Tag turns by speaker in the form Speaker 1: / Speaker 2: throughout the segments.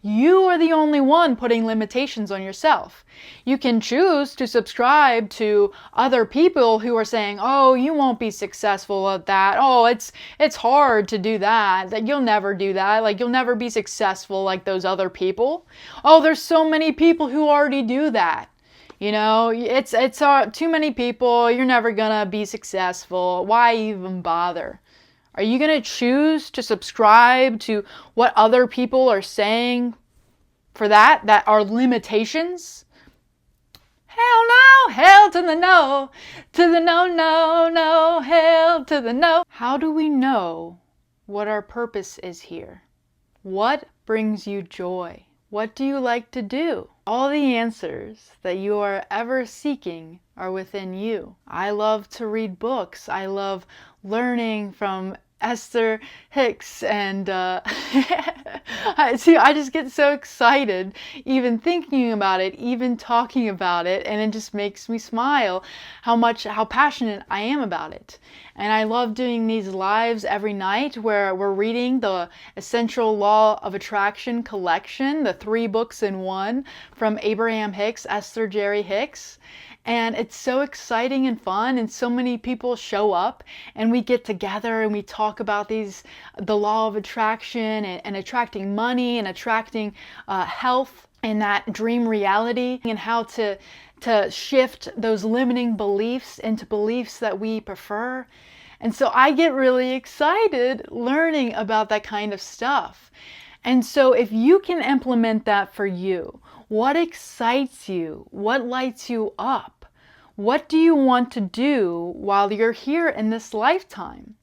Speaker 1: You are the only one putting limitations on yourself. You can choose to subscribe to other people who are saying, "Oh, you won't be successful at that. Oh, it's hard to do that. That you'll never do that. Like you'll never be successful like those other people. Oh, there's so many people who already do that. You know, it's too many people. You're never gonna be successful. Why even bother?" Are you going to choose to subscribe to what other people are saying for that are limitations? Hell no, hell to the no, no, hell to the no. How do we know what our purpose is here? What brings you joy? What do you like to do? All the answers that you are ever seeking are within you. I love to read books. I love learning from Esther Hicks and I just get so excited even thinking about it, even talking about it, and it just makes me smile how passionate I am about it. And I love doing these lives every night where we're reading the Essential Law of Attraction collection, the 3 books in one from Abraham Hicks, Esther Jerry Hicks. And it's so exciting and fun, and so many people show up, and we get together and we talk about the law of attraction and attracting money and attracting health and that dream reality, and how to shift those limiting beliefs into beliefs that we prefer. And so I get really excited learning about that kind of stuff. And so if you can implement that for you, what excites you? What lights you up? What do you want to do while you're here in this lifetime?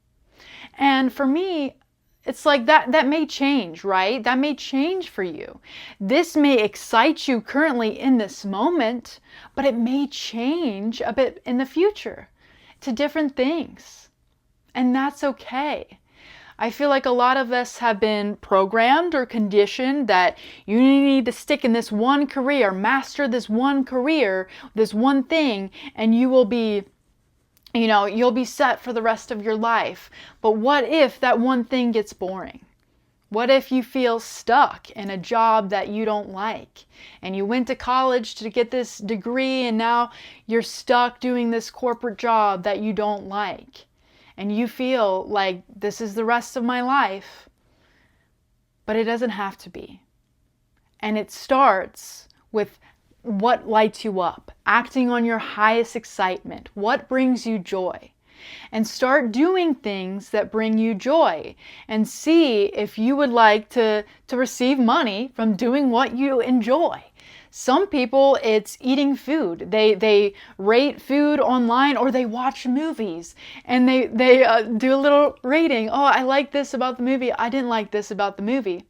Speaker 1: And for me, it's like that may change, right? That may change for you. This may excite you currently in this moment, but it may change a bit in the future to different things. And that's okay. I feel like a lot of us have been programmed or conditioned that you need to stick in this one career, master this one career, this one thing, and you will be, you'll be set for the rest of your life. But what if that one thing gets boring? What if you feel stuck in a job that you don't like, and you went to college to get this degree and now you're stuck doing this corporate job that you don't like? And you feel like this is the rest of my life, but it doesn't have to be. And it starts with what lights you up, acting on your highest excitement, what brings you joy. And start doing things that bring you joy, and see if you would like to receive money from doing what you enjoy. Some people, it's eating food. They rate food online, or they watch movies and they do a little rating. Oh, I like this about the movie. I didn't like this about the movie.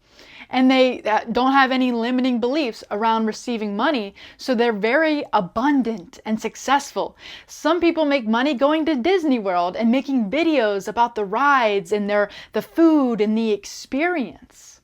Speaker 1: And they don't have any limiting beliefs around receiving money, so they're very abundant and successful. Some people make money going to Disney World and making videos about the rides and the food and the experience.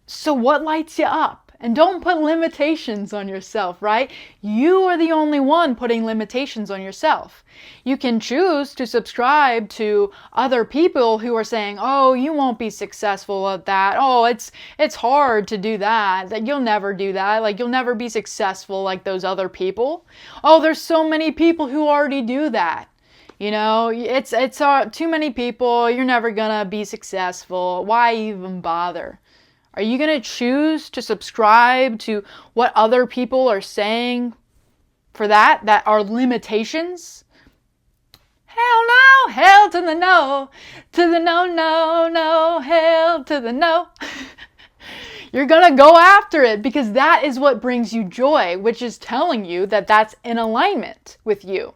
Speaker 1: So what lights you up? And don't put limitations on yourself, right? You are the only one putting limitations on yourself. You can choose to subscribe to other people who are saying, "Oh, you won't be successful at that. Oh, it's hard to do that. That you'll never do that. Like you'll never be successful like those other people. Oh, there's so many people who already do that. You know, it's too many people. You're never gonna be successful. Why even bother?" Are you going to choose to subscribe to what other people are saying for that are limitations? Hell no, hell to the no, no, hell to the no. You're going to go after it because that is what brings you joy, which is telling you that that's in alignment with you.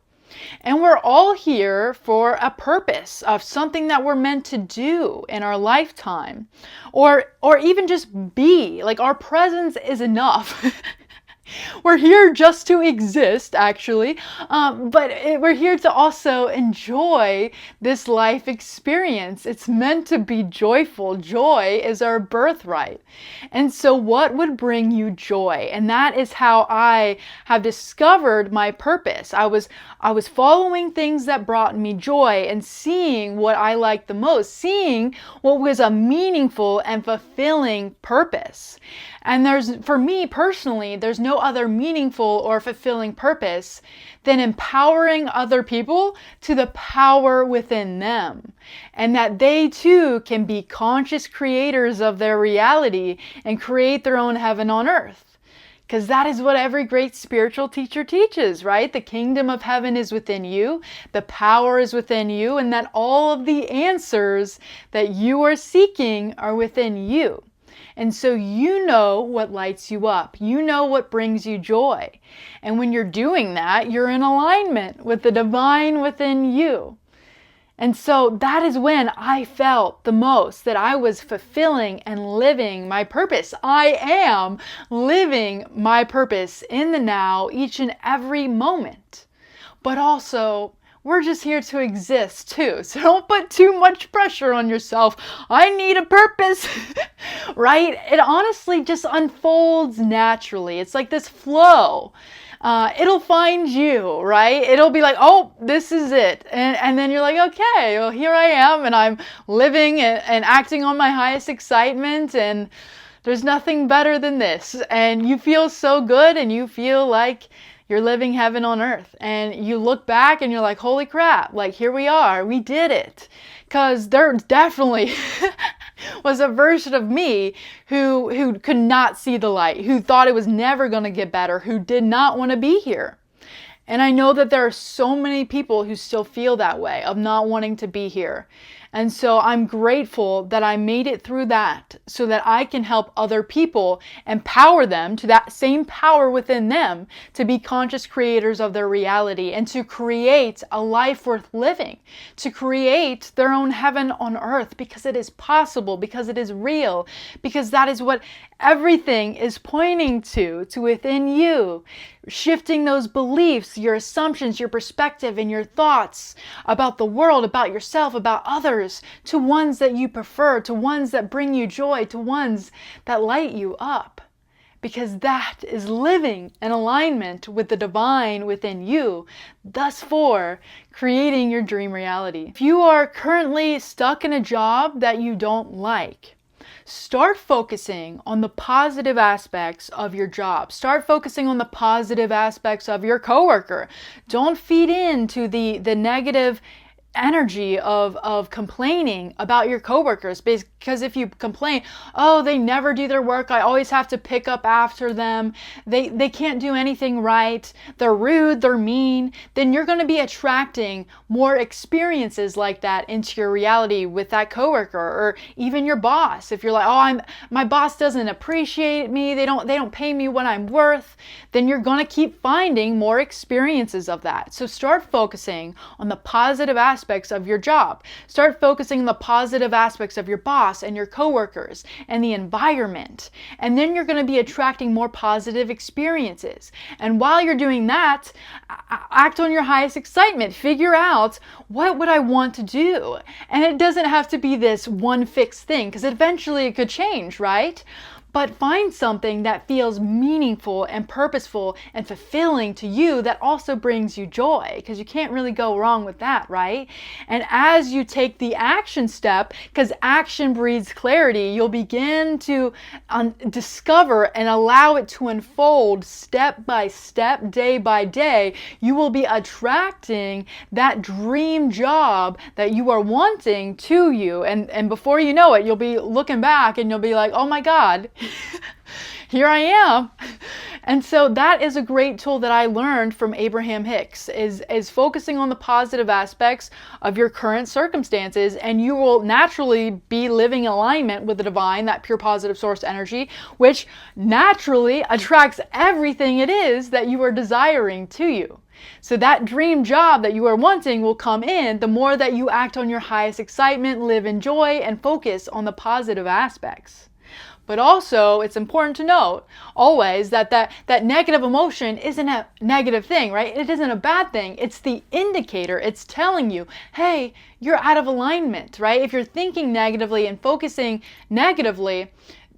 Speaker 1: And we're all here for a purpose of something that we're meant to do in our lifetime, or even just be. Like our presence is enough. We're here just to exist, actually, we're here to also enjoy this life experience. It's meant to be joyful. Joy is our birthright. And so what would bring you joy? And that is how I have discovered my purpose. I was following things that brought me joy and seeing what I liked the most, seeing what was a meaningful and fulfilling purpose. And for me personally, there's no other meaningful or fulfilling purpose than empowering other people to the power within them. And that they too can be conscious creators of their reality and create their own heaven on earth. Because that is what every great spiritual teacher teaches, right? The kingdom of heaven is within you, the power is within you, and that all of the answers that you are seeking are within you. And so you know what lights you up. You know what brings you joy. And when you're doing that, you're in alignment with the divine within you. And so that is when I felt the most that I was fulfilling and living my purpose. I am living my purpose in the now, each and every moment. But also, we're just here to exist too. So don't put too much pressure on yourself. I need a purpose, right? It honestly just unfolds naturally. It's like this flow. It'll find you, right? It'll be like, oh, this is it. And then you're like, okay, well, here I am, and I'm living and acting on my highest excitement, and there's nothing better than this. And you feel so good, and you feel like you're living heaven on earth. And you look back and you're like, holy crap, like here we are, we did it. Because there definitely was a version of me who could not see the light, who thought it was never going to get better, who did not want to be here. And I know that there are so many people who still feel that way, of not wanting to be here. And so I'm grateful that I made it through that so that I can help other people, empower them to that same power within them to be conscious creators of their reality and to create a life worth living, to create their own heaven on earth, because it is possible, because it is real, because that is what everything is pointing to within you. Shifting those beliefs, your assumptions, your perspective, and your thoughts about the world, about yourself, about others, to ones that you prefer, to ones that bring you joy, to ones that light you up. Because that is living in alignment with the divine within you, thus for creating your dream reality. If you are currently stuck in a job that you don't like, start focusing on the positive aspects of your job. Start focusing on the positive aspects of your coworker. Don't feed into the negative energy of complaining about your coworkers, because if you complain, oh, they never do their work, I always have to pick up after them, they can't do anything right, they're rude, they're mean, then you're going to be attracting more experiences like that into your reality with that coworker, or even your boss. If you're like, oh, my boss doesn't appreciate me, they don't pay me what I'm worth, then you're going to keep finding more experiences of that. So start focusing on the positive aspects of your job. Start focusing on the positive aspects of your boss and your coworkers and the environment. And then you're going to be attracting more positive experiences. And while you're doing that, act on your highest excitement. Figure out, what would I want to do? And it doesn't have to be this one fixed thing, because eventually it could change, right? But find something that feels meaningful and purposeful and fulfilling to you that also brings you joy, because you can't really go wrong with that, right? And as you take the action step, because action breeds clarity, you'll begin to discover and allow it to unfold step by step, day by day. You will be attracting that dream job that you are wanting to you. And before you know it, you'll be looking back and you'll be like, oh my God, here I am. And so that is a great tool that I learned from Abraham Hicks, is focusing on the positive aspects of your current circumstances, and you will naturally be living in alignment with the divine, that pure positive source energy, which naturally attracts everything it is that you are desiring to you. So that dream job that you are wanting will come in the more that you act on your highest excitement, live in joy, and focus on the positive aspects. But also, it's important to note always that negative emotion isn't a negative thing, right? It isn't a bad thing. It's the indicator. It's telling you, hey, you're out of alignment, right? If you're thinking negatively and focusing negatively,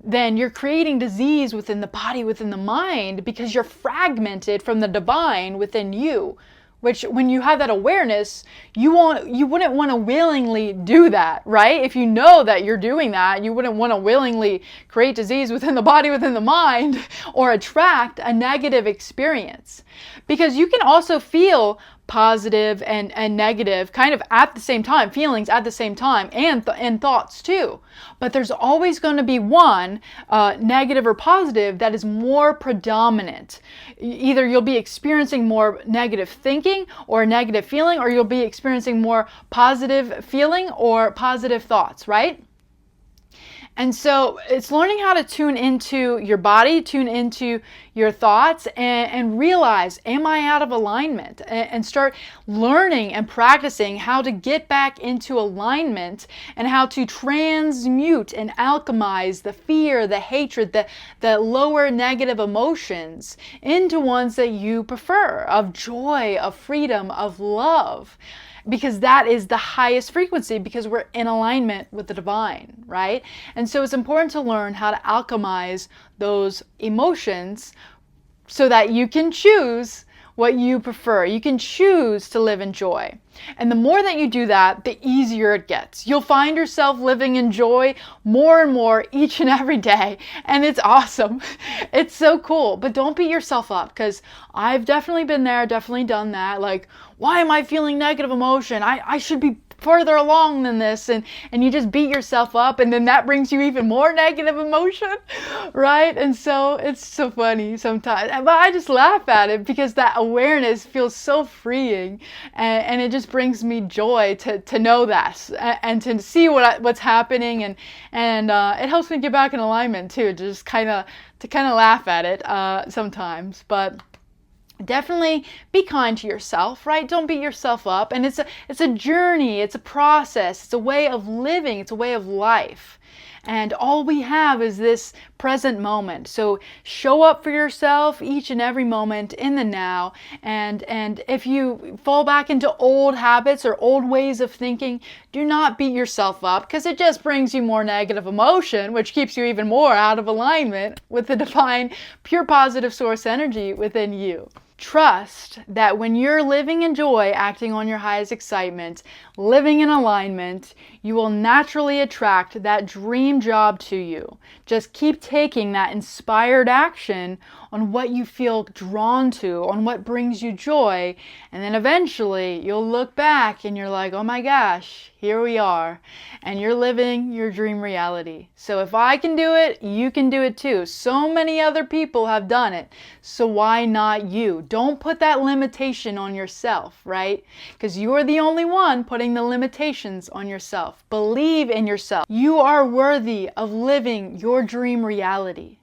Speaker 1: then you're creating disease within the body, within the mind, because you're fragmented from the divine within you. Which, when you have that awareness, you wouldn't want to willingly do that, right? If you know that you're doing that, you wouldn't want to willingly create disease within the body, within the mind, or attract a negative experience. Because you can also feel positive and negative kind of at the same time, feelings at the same time, and thoughts too. But there's always going to be one, negative or positive, that is more predominant. Either you'll be experiencing more negative thinking or negative feeling, or you'll be experiencing more positive feeling or positive thoughts, right? And so it's learning how to tune into your body, tune into your thoughts, and realize, am I out of alignment? And start learning and practicing how to get back into alignment and how to transmute and alchemize the fear, the hatred, the lower negative emotions into ones that you prefer, of joy, of freedom, of love. Because that is the highest frequency, because we're in alignment with the divine, right? And so it's important to learn how to alchemize those emotions so that you can choose what you prefer. You can choose to live in joy. And the more that you do that, the easier it gets. You'll find yourself living in joy more and more each and every day. And it's awesome. It's so cool. But don't beat yourself up, because I've definitely been there, definitely done that. Like, why am I feeling negative emotion? I should be further along than this, and you just beat yourself up, and then that brings you even more negative emotion, right? And so it's so funny sometimes, but I just laugh at it because that awareness feels so freeing, and it just brings me joy to know that and to see what's happening, and it helps me get back in alignment too, just kind of laugh at it sometimes. But definitely be kind to yourself, right? Don't beat yourself up. And it's a journey, it's a process, it's a way of living, it's a way of life. And all we have is this present moment. So show up for yourself each and every moment in the now. And if you fall back into old habits or old ways of thinking, do not beat yourself up, because it just brings you more negative emotion, which keeps you even more out of alignment with the divine, pure positive source energy within you. Trust that when you're living in joy, acting on your highest excitement, living in alignment, you will naturally attract that dream job to you. Just keep taking that inspired action on what you feel drawn to, on what brings you joy, and then eventually you'll look back and you're like, oh my gosh, here we are, and you're living your dream reality. So if I can do it, you can do it too. So many other people have done it, so why not you? Don't put that limitation on yourself, right? Because you're the only one putting the limitations on yourself. Believe in yourself. You are worthy of living your dream reality.